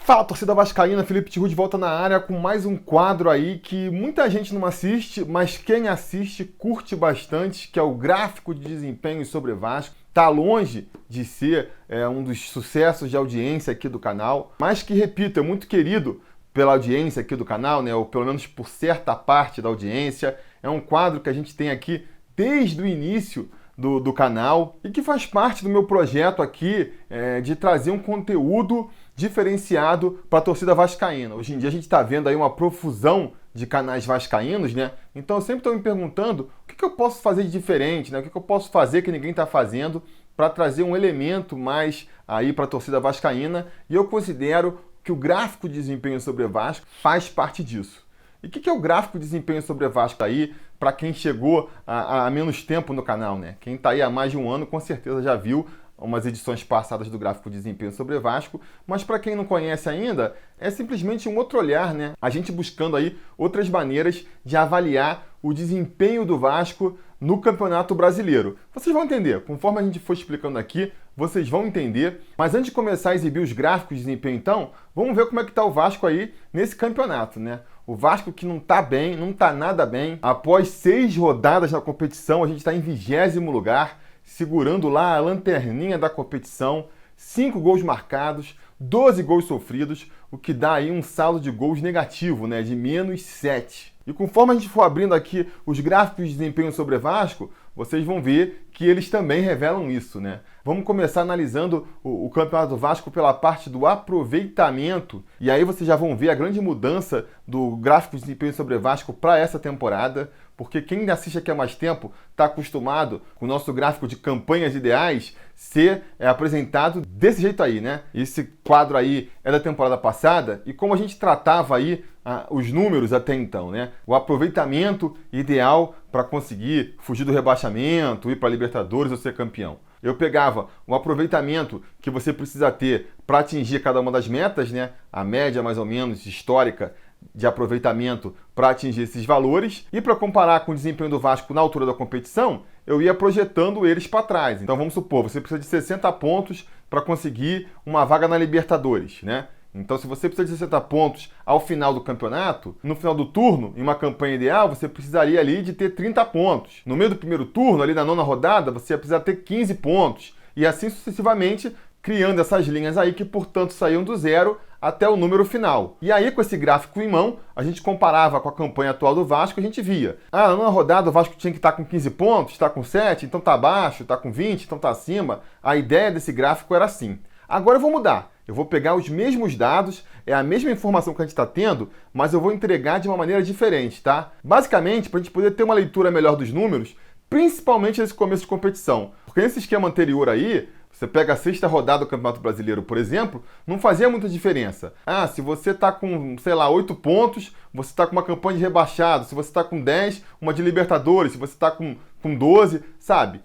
Fala, torcida vascaína, Felipe Tiru de volta na área com mais um quadro aí que muita gente não assiste, mas quem assiste curte bastante, que é o gráfico de desempenho sobre Vasco. Tá longe de ser um dos sucessos de audiência aqui do canal, mas que, repito, é muito querido pela audiência aqui do canal, né? Ou pelo menos por certa parte da audiência. É um quadro que a gente tem aqui desde o início do canal e que faz parte do meu projeto aqui de trazer um conteúdo diferenciado para a torcida vascaína. Hoje em dia a gente está vendo aí uma profusão de canais vascaínos, né? Então eu sempre estou me perguntando o que eu posso fazer de diferente, né? O que eu posso fazer que ninguém está fazendo para trazer um elemento mais aí para a torcida vascaína, e eu considero que o gráfico de desempenho sobre Vasco faz parte disso. E o que é o gráfico de desempenho sobre Vasco aí, para quem chegou há menos tempo no canal, né? Quem está aí há mais de um ano com certeza já viu umas edições passadas do gráfico de desempenho sobre Vasco, mas para quem não conhece ainda, é simplesmente um outro olhar, né? A gente buscando aí outras maneiras de avaliar o desempenho do Vasco no Campeonato Brasileiro. Vocês vão entender, conforme a gente for explicando aqui, vocês vão entender. Mas antes de começar a exibir os gráficos de desempenho então, vamos ver como é que está o Vasco aí nesse campeonato, né? O Vasco que não está bem, não está nada bem. Após 6 rodadas na competição, a gente está em 20º lugar, segurando lá a lanterninha da competição, 5 gols marcados, 12 gols sofridos, o que dá aí um saldo de gols negativo, né, de -7. E conforme a gente for abrindo aqui os gráficos de desempenho sobre Vasco, vocês vão ver que eles também revelam isso, né? Vamos começar analisando o Campeonato do Vasco pela parte do aproveitamento. E aí vocês já vão ver a grande mudança do gráfico de desempenho sobre Vasco para essa temporada, porque quem assiste aqui há mais tempo está acostumado com o nosso gráfico de campanhas ideais ser apresentado desse jeito aí, né? Esse quadro aí é da temporada passada, e como a gente tratava aí os números até então, né? O aproveitamento ideal para conseguir fugir do rebaixamento, ir para a Libertadores ou ser campeão. Eu pegava o aproveitamento que você precisa ter para atingir cada uma das metas, né? A média mais ou menos histórica de aproveitamento para atingir esses valores, e para comparar com o desempenho do Vasco na altura da competição, eu ia projetando eles para trás. Então vamos supor, você precisa de 60 pontos para conseguir uma vaga na Libertadores, né? Então, se você precisa de 60 pontos ao final do campeonato, no final do turno, em uma campanha ideal, você precisaria ali de ter 30 pontos. No meio do primeiro turno, ali na 9ª rodada, você ia precisar ter 15 pontos. E assim sucessivamente, criando essas linhas aí que, portanto, saíam do zero até o número final. E aí, com esse gráfico em mão, a gente comparava com a campanha atual do Vasco, a gente via. Na 9ª rodada o Vasco tinha que estar com 15 pontos, está com 7, então está abaixo, está com 20, então está acima. A ideia desse gráfico era assim. Agora eu vou mudar. Eu vou pegar os mesmos dados, é a mesma informação que a gente está tendo, mas eu vou entregar de uma maneira diferente, tá? Basicamente, para a gente poder ter uma leitura melhor dos números, principalmente nesse começo de competição. Porque nesse esquema anterior aí, você pega a 6ª rodada do Campeonato Brasileiro, por exemplo, não fazia muita diferença. Se você está com, 8 pontos, você está com uma campanha de rebaixado. Se você está com 10, uma de Libertadores. Se você está com 12, sabe?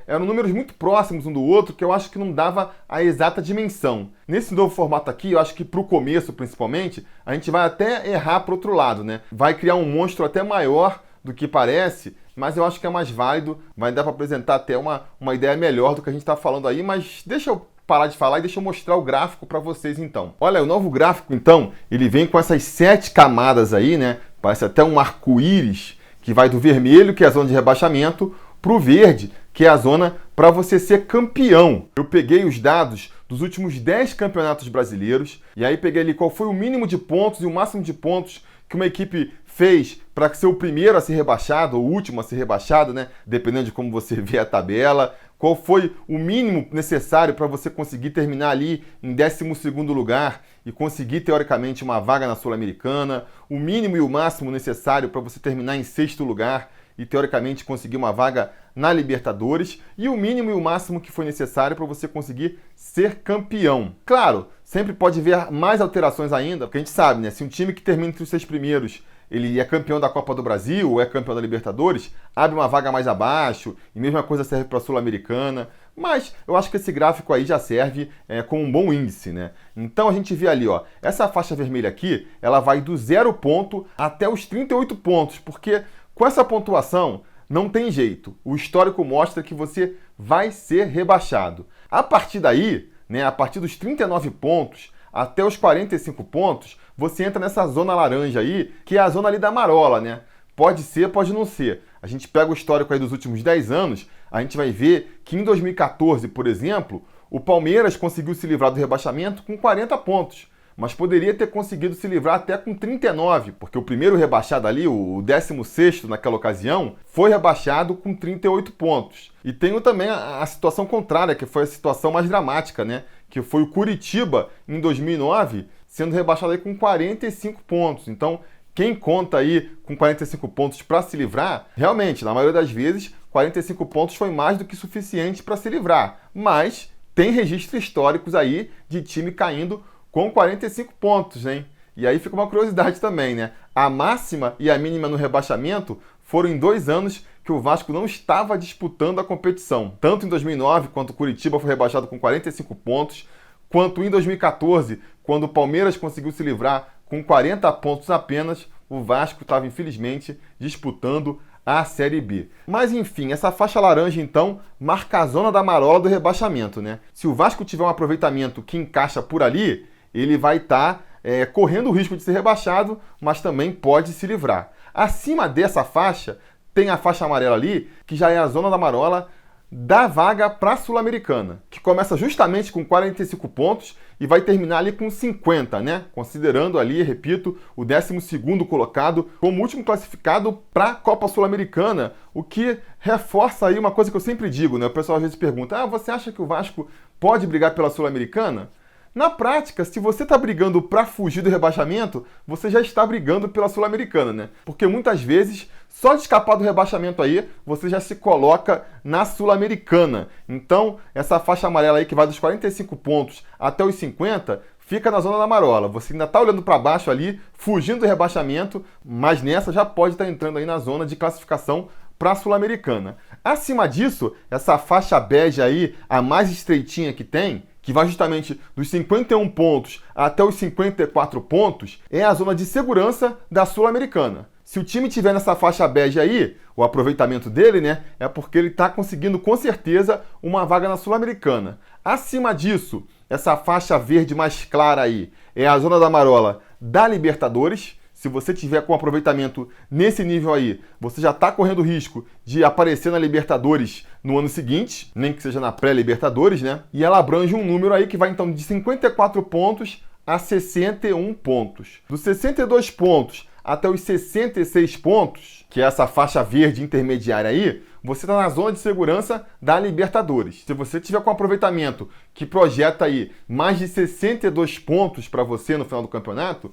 Eram números muito próximos um do outro, que eu acho que não dava a exata dimensão. Nesse novo formato aqui, eu acho que para o começo, principalmente, a gente vai até errar para o outro lado, né? Vai criar um monstro até maior do que parece, mas eu acho que é mais válido, vai dar para apresentar até uma ideia melhor do que a gente está falando aí, mas deixa eu parar de falar e deixa eu mostrar o gráfico para vocês então. Olha, o novo gráfico então, ele vem com essas 7 camadas aí, né? Parece até um arco-íris, que vai do vermelho, que é a zona de rebaixamento, para o verde, que é a zona para você ser campeão. Eu peguei os dados dos últimos 10 campeonatos brasileiros, e aí peguei ali qual foi o mínimo de pontos e o máximo de pontos que uma equipe fez para ser o primeiro a ser rebaixado, ou o último a ser rebaixado, né? Dependendo de como você vê a tabela. Qual foi o mínimo necessário para você conseguir terminar ali em 12º lugar e conseguir, teoricamente, uma vaga na Sul-Americana. O mínimo e o máximo necessário para você terminar em 6º lugar e, teoricamente, conseguir uma vaga na Libertadores. E o mínimo e o máximo que foi necessário para você conseguir ser campeão. Claro, sempre pode haver mais alterações ainda, porque a gente sabe, né? Se um time que termina entre os 6 primeiros ele é campeão da Copa do Brasil ou é campeão da Libertadores, abre uma vaga mais abaixo, e mesma coisa serve para a Sul-Americana. Mas eu acho que esse gráfico aí já serve como um bom índice, né? Então a gente vê ali, ó, essa faixa vermelha aqui, ela vai do 0 ponto até os 38 pontos, porque com essa pontuação não tem jeito. O histórico mostra que você vai ser rebaixado. A partir daí, né, a partir dos 39 pontos, até os 45 pontos, você entra nessa zona laranja aí, que é a zona ali da marola, né? Pode ser, pode não ser. A gente pega o histórico aí dos últimos 10 anos, a gente vai ver que em 2014, por exemplo, o Palmeiras conseguiu se livrar do rebaixamento com 40 pontos. Mas poderia ter conseguido se livrar até com 39, porque o primeiro rebaixado ali, o 16º naquela ocasião, foi rebaixado com 38 pontos. E tem também a situação contrária, que foi a situação mais dramática, né? Que foi o Curitiba, em 2009, sendo rebaixado aí com 45 pontos. Então, quem conta aí com 45 pontos para se livrar, realmente, na maioria das vezes, 45 pontos foi mais do que suficiente para se livrar. Mas tem registros históricos aí de time caindo com 45 pontos, hein? E aí fica uma curiosidade também, né? A máxima e a mínima no rebaixamento foram em 2 anos que o Vasco não estava disputando a competição. Tanto em 2009, quando o Curitiba foi rebaixado com 45 pontos, quanto em 2014, quando o Palmeiras conseguiu se livrar com 40 pontos apenas, o Vasco estava, infelizmente, disputando a Série B. Mas enfim, essa faixa laranja então marca a zona da marola do rebaixamento, né? Se o Vasco tiver um aproveitamento que encaixa por ali, ele vai estar correndo o risco de ser rebaixado, mas também pode se livrar. Acima dessa faixa, tem a faixa amarela ali, que já é a zona da marola da vaga para a Sul-Americana, que começa justamente com 45 pontos e vai terminar ali com 50, né? Considerando ali, repito, o 12º colocado como último classificado para a Copa Sul-Americana, o que reforça aí uma coisa que eu sempre digo, né? O pessoal às vezes pergunta, você acha que o Vasco pode brigar pela Sul-Americana? Na prática, se você está brigando para fugir do rebaixamento, você já está brigando pela Sul-Americana, né? Porque muitas vezes, só de escapar do rebaixamento aí, você já se coloca na Sul-Americana. Então, essa faixa amarela aí que vai dos 45 pontos até os 50, fica na zona da marola. Você ainda está olhando para baixo ali, fugindo do rebaixamento, mas nessa já pode estar entrando aí na zona de classificação para a Sul-Americana. Acima disso, essa faixa bege aí, a mais estreitinha que tem, que vai justamente dos 51 pontos até os 54 pontos, é a zona de segurança da Sul-Americana. Se o time tiver nessa faixa bege aí, o aproveitamento dele, né, é porque ele está conseguindo com certeza uma vaga na Sul-Americana. Acima disso, essa faixa verde mais clara aí é a zona da marola da Libertadores. Se você tiver com aproveitamento nesse nível aí, você já está correndo risco de aparecer na Libertadores no ano seguinte, nem que seja na pré-Libertadores, né? E ela abrange um número aí que vai então de 54 pontos a 61 pontos. Dos 62 pontos até os 66 pontos, que é essa faixa verde intermediária aí, você está na zona de segurança da Libertadores. Se você tiver com aproveitamento que projeta aí mais de 62 pontos para você no final do campeonato,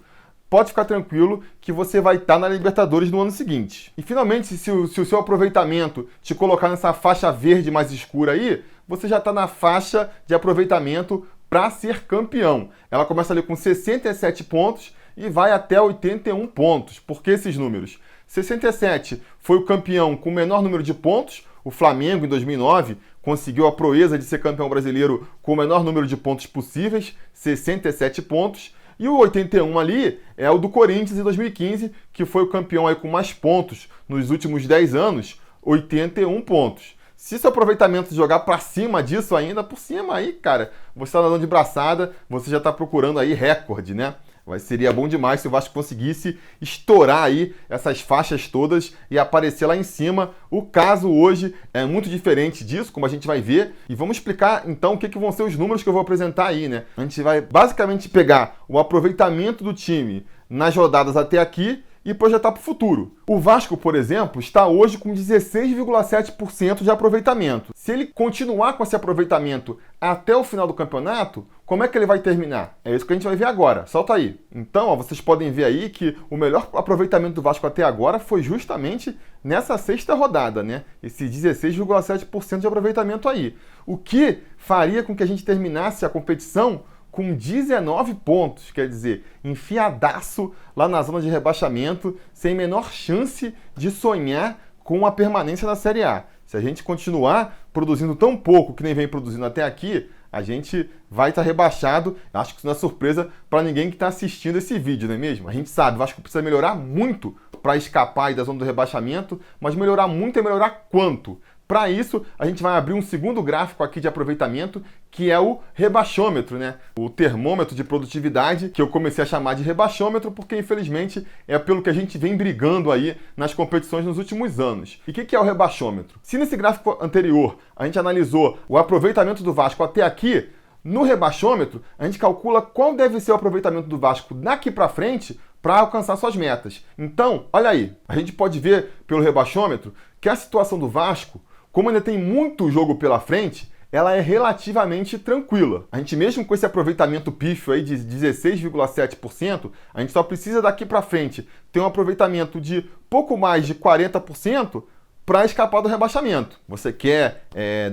pode ficar tranquilo que você vai estar na Libertadores no ano seguinte. E finalmente, se o seu aproveitamento te colocar nessa faixa verde mais escura aí, você já está na faixa de aproveitamento para ser campeão. Ela começa ali com 67 pontos e vai até 81 pontos. Por que esses números? 67 foi o campeão com o menor número de pontos. O Flamengo, em 2009, conseguiu a proeza de ser campeão brasileiro com o menor número de pontos possíveis, 67 pontos. E o 81 ali é o do Corinthians em 2015, que foi o campeão aí com mais pontos nos últimos 10 anos, 81 pontos. Se seu aproveitamento jogar para cima disso ainda, por cima aí, cara, você está nadando de braçada, você já está procurando aí recorde, né? Seria bom demais se o Vasco conseguisse estourar aí essas faixas todas e aparecer lá em cima. O caso hoje é muito diferente disso, como a gente vai ver. E vamos explicar então o que vão ser os números que eu vou apresentar aí, né? A gente vai basicamente pegar o aproveitamento do time nas rodadas até aqui e projetar para o futuro. O Vasco, por exemplo, está hoje com 16,7% de aproveitamento. Se ele continuar com esse aproveitamento até o final do campeonato, como é que ele vai terminar? É isso que a gente vai ver agora. Solta aí. Então, vocês podem ver aí que o melhor aproveitamento do Vasco até agora foi justamente nessa 6ª rodada, né? Esse 16,7% de aproveitamento aí. O que faria com que a gente terminasse a competição com 19 pontos, quer dizer, enfiadaço lá na zona de rebaixamento, sem menor chance de sonhar com a permanência na Série A. Se a gente continuar produzindo tão pouco que nem vem produzindo até aqui, a gente vai estar rebaixado. Acho que isso não é surpresa para ninguém que está assistindo esse vídeo, não é mesmo? A gente sabe, o Vasco precisa melhorar muito para escapar aí da zona do rebaixamento, mas melhorar muito é melhorar quanto? Para isso, a gente vai abrir um segundo gráfico aqui de aproveitamento, que é o rebaixômetro, né? O termômetro de produtividade, que eu comecei a chamar de rebaixômetro, porque infelizmente é pelo que a gente vem brigando aí nas competições nos últimos anos. E o que é o rebaixômetro? Se nesse gráfico anterior a gente analisou o aproveitamento do Vasco até aqui, no rebaixômetro a gente calcula qual deve ser o aproveitamento do Vasco daqui para frente para alcançar suas metas. Então, olha aí, a gente pode ver pelo rebaixômetro que a situação do Vasco, como ainda tem muito jogo pela frente, ela é relativamente tranquila. A gente mesmo com esse aproveitamento pífio aí de 16,7%, a gente só precisa daqui para frente ter um aproveitamento de pouco mais de 40% para escapar do rebaixamento. Você quer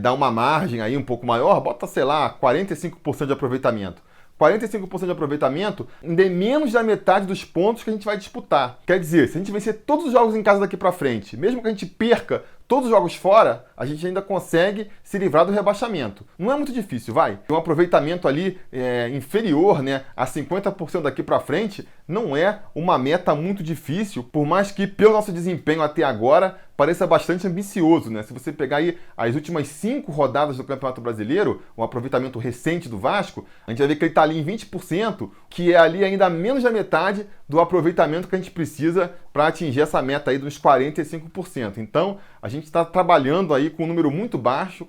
dar uma margem aí um pouco maior? Bota, sei lá, 45% de aproveitamento. 45% de aproveitamento ainda é menos da metade dos pontos que a gente vai disputar. Quer dizer, se a gente vencer todos os jogos em casa daqui para frente, mesmo que a gente perca todos os jogos fora, a gente ainda consegue se livrar do rebaixamento. Não é muito difícil, vai. Um aproveitamento ali inferior, né, a 50% daqui para frente não é uma meta muito difícil, por mais que pelo nosso desempenho até agora pareça bastante ambicioso, né? Se você pegar aí as últimas 5 rodadas do Campeonato Brasileiro, um aproveitamento recente do Vasco, a gente vai ver que ele está ali em 20%, que é ali ainda menos da metade do aproveitamento que a gente precisa para atingir essa meta aí dos 45%. Então, a gente está trabalhando aí com um número muito baixo,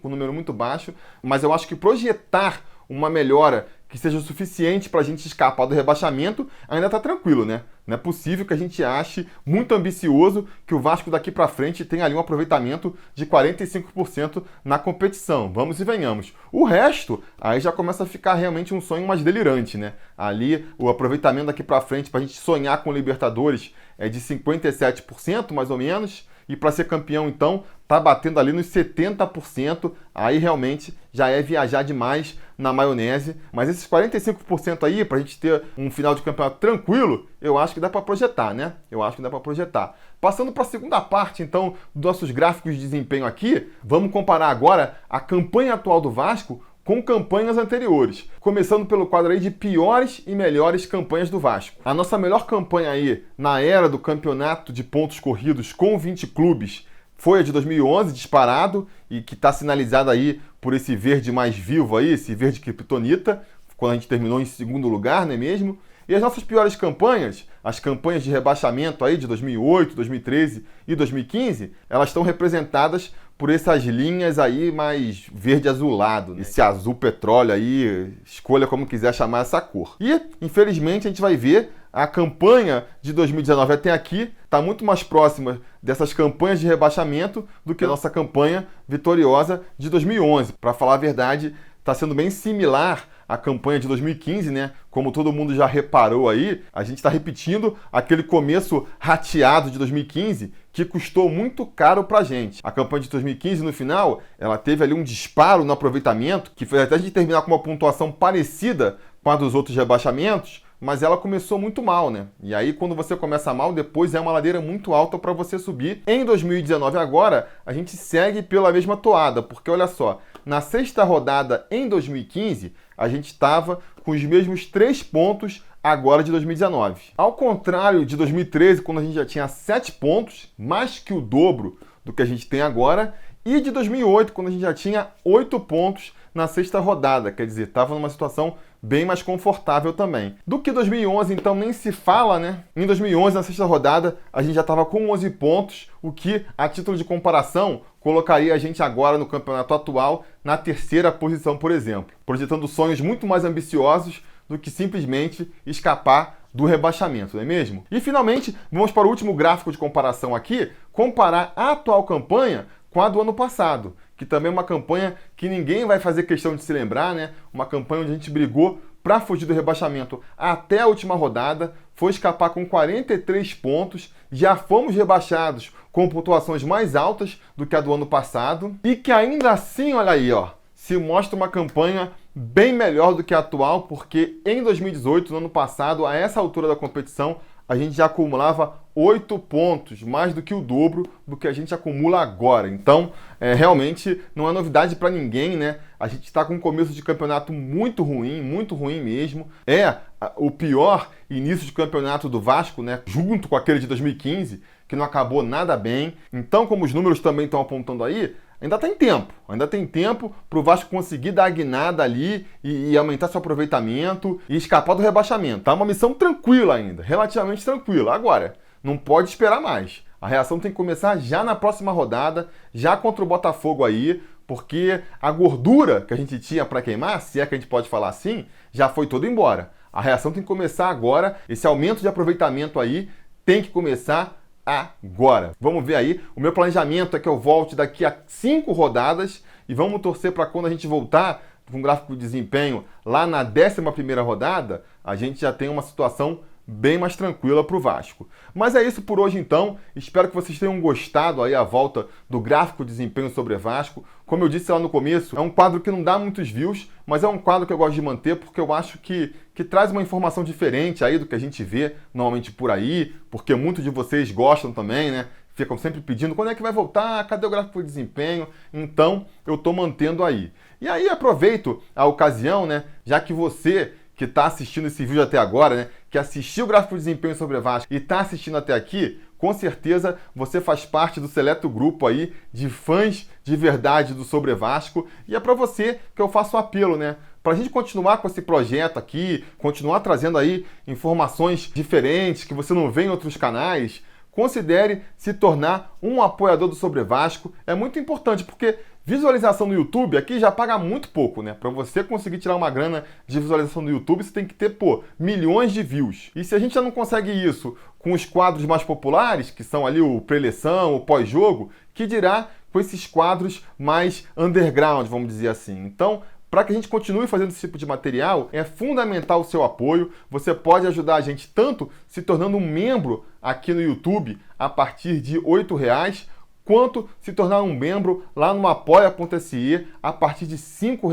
mas eu acho que projetar uma melhora que seja o suficiente para a gente escapar do rebaixamento, ainda está tranquilo, né? Não é possível que a gente ache muito ambicioso que o Vasco daqui para frente tenha ali um aproveitamento de 45% na competição. Vamos e venhamos. O resto, aí já começa a ficar realmente um sonho mais delirante, né? Ali, o aproveitamento daqui para frente para a gente sonhar com o Libertadores é de 57%, mais ou menos. E para ser campeão, então, tá batendo ali nos 70%, aí realmente já é viajar demais na maionese. Mas esses 45% aí, para a gente ter um final de campeonato tranquilo, eu acho que dá para projetar, né? Eu acho que dá para projetar. Passando para a segunda parte, então, dos nossos gráficos de desempenho aqui, vamos comparar agora a campanha atual do Vasco com campanhas anteriores. Começando pelo quadro aí de piores e melhores campanhas do Vasco. A nossa melhor campanha aí na era do campeonato de pontos corridos com 20 clubes foi a de 2011, disparado, e que está sinalizada aí por esse verde mais vivo aí, esse verde criptonita, quando a gente terminou em segundo lugar, não é mesmo? E as nossas piores campanhas, as campanhas de rebaixamento aí de 2008, 2013 e 2015, elas estão representadas por essas linhas aí mais verde azulado, né? Esse azul petróleo aí, escolha como quiser chamar essa cor. E, infelizmente, a gente vai ver a campanha de 2019 até aqui está muito mais próxima dessas campanhas de rebaixamento do que a nossa campanha vitoriosa de 2011. Para falar a verdade, está sendo bem similar à campanha de 2015, né? Como todo mundo já reparou aí, a gente está repetindo aquele começo rateado de 2015 que custou muito caro pra gente. A campanha de 2015, no final, ela teve ali um disparo no aproveitamento, que fez até a gente terminar com uma pontuação parecida com a dos outros rebaixamentos, mas ela começou muito mal, né? E aí, quando você começa mal, depois é uma ladeira muito alta para você subir. Em 2019 agora, a gente segue pela mesma toada, porque olha só, na sexta rodada em 2015, a gente estava com os mesmos 3 pontos agora de 2019. Ao contrário de 2013, quando a gente já tinha 7 pontos, mais que o dobro do que a gente tem agora, e de 2008, quando a gente já tinha 8 pontos na sexta rodada, quer dizer, estava numa situação bem mais confortável também. Do que 2011, então, nem se fala, né? Em 2011, na sexta rodada, a gente já estava com 11 pontos, o que, a título de comparação, colocaria a gente agora no campeonato atual na 3ª posição, por exemplo, projetando sonhos muito mais ambiciosos do que simplesmente escapar do rebaixamento, não é mesmo? E, finalmente, vamos para o último gráfico de comparação aqui, comparar a atual campanha com a do ano passado, que também é uma campanha que ninguém vai fazer questão de se lembrar, né? Uma campanha onde a gente brigou para fugir do rebaixamento até a última rodada, foi escapar com 43 pontos, já fomos rebaixados com pontuações mais altas do que a do ano passado, e que ainda assim, olha aí, ó, se mostra uma campanha bem melhor do que a atual, porque em 2018, no ano passado, a essa altura da competição, a gente já acumulava 8 pontos, mais do que o dobro do que a gente acumula agora. Então, realmente não é novidade para ninguém, né? A gente está com um começo de campeonato muito ruim mesmo. É o pior início de campeonato do Vasco, né? Junto com aquele de 2015, que não acabou nada bem. Então, como os números também estão apontando aí, ainda tem tempo para o Vasco conseguir dar a guinada ali e aumentar seu aproveitamento e escapar do rebaixamento. Tá uma missão tranquila ainda, relativamente tranquila. Agora, não pode esperar mais. A reação tem que começar já na próxima rodada, já contra o Botafogo aí, porque a gordura que a gente tinha para queimar, se é que a gente pode falar assim, já foi toda embora. A reação tem que começar agora, esse aumento de aproveitamento aí tem que começar agora. Vamos ver aí, o meu planejamento é que eu volte daqui a 5 rodadas e vamos torcer para quando a gente voltar com o gráfico de desempenho lá na 11ª rodada, a gente já tem uma situação bem mais tranquila para o Vasco. Mas é isso por hoje então, espero que vocês tenham gostado aí a volta do gráfico de desempenho sobre Vasco. Como eu disse lá no começo, é um quadro que não dá muitos views, mas é um quadro que eu gosto de manter porque eu acho que traz uma informação diferente aí do que a gente vê normalmente por aí, porque muitos de vocês gostam também, né? Ficam sempre pedindo quando é que vai voltar, cadê o gráfico de desempenho? Então eu estou mantendo aí. E aí aproveito a ocasião, né? Já que você que está assistindo esse vídeo até agora, né, que assistiu o gráfico de desempenho sobre Vasco e está assistindo até aqui, com certeza você faz parte do seleto grupo aí de fãs de verdade do Sobre Vasco, e é para você que eu faço o apelo, né? Para a gente continuar com esse projeto aqui, continuar trazendo aí informações diferentes que você não vê em outros canais, considere se tornar um apoiador do Sobre Vasco. É muito importante, porque visualização no YouTube aqui já paga muito pouco, né? Para você conseguir tirar uma grana de visualização no YouTube, você tem que ter, milhões de views. E se a gente já não consegue isso com os quadros mais populares, que são ali o pré-eleição, o pós-jogo, que dirá com esses quadros mais underground, vamos dizer assim. Então, para que a gente continue fazendo esse tipo de material, é fundamental o seu apoio. Você pode ajudar a gente tanto se tornando um membro aqui no YouTube a partir de R$ 8, quanto se tornar um membro lá no apoia.se a partir de R$ 5.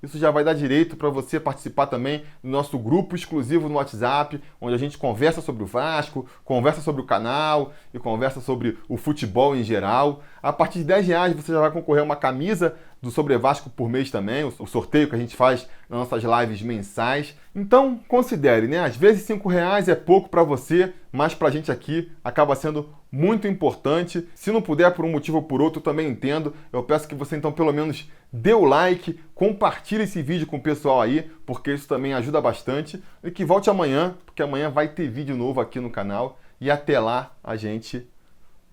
Isso já vai dar direito para você participar também do nosso grupo exclusivo no WhatsApp, onde a gente conversa sobre o Vasco, conversa sobre o canal e conversa sobre o futebol em geral. A partir de R$ 10 você já vai concorrer a uma camisa do Sobre Vasco por mês também, o sorteio que a gente faz nas nossas lives mensais. Então, considere, né? Às vezes R$ 5 é pouco para você, mas para a gente aqui acaba sendo muito importante. Se não puder por um motivo ou por outro, eu também entendo. Eu peço que você então pelo menos dê o like, compartilhe esse vídeo com o pessoal aí, porque isso também ajuda bastante. E que volte amanhã, porque amanhã vai ter vídeo novo aqui no canal. E até lá a gente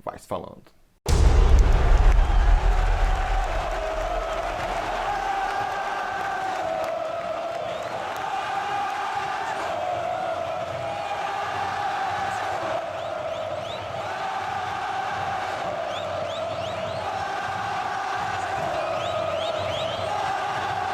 vai se falando.